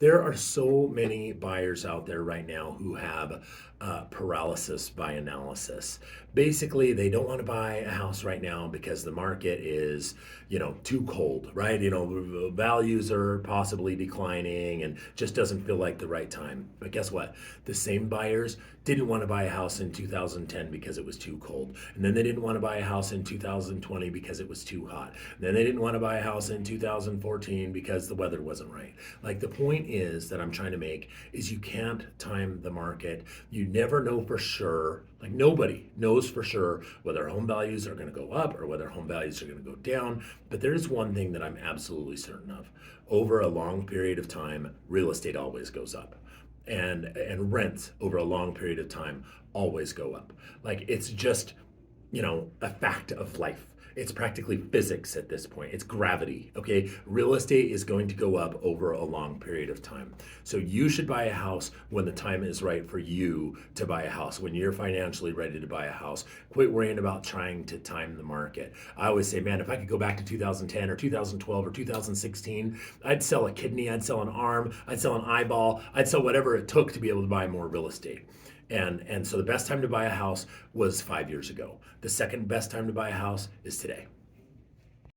There are so many buyers out there right now who have paralysis by analysis. Basically, they don't want to buy a house right now because the market is, too cold, right? Values are possibly declining and just doesn't feel like the right time. But guess what? The same buyers didn't want to buy a house in 2010 because it was too cold. And then they didn't want to buy a house in 2020 because it was too hot. And then they didn't want to buy a house in 2014 because the weather wasn't right. Like, the point is that I'm trying to make is you can't time the market. You never know for sure. Like, nobody knows for sure whether home values are going to go up or whether home values are going to go down. But there is one thing that I'm absolutely certain of. Over a long period of time, real estate always goes up. And rents over a long period of time always go up. Like, it's just, a fact of life. It's practically physics at this point. It's gravity, okay? Real estate is going to go up over a long period of time. So you should buy a house when the time is right for you to buy a house, when you're financially ready to buy a house. Quit worrying about trying to time the market. I always say, man, if I could go back to 2010 or 2012 or 2016, I'd sell a kidney, I'd sell an arm, I'd sell an eyeball, I'd sell whatever it took to be able to buy more real estate. And so the best time to buy a house was 5 years ago. The second best time to buy a house is today.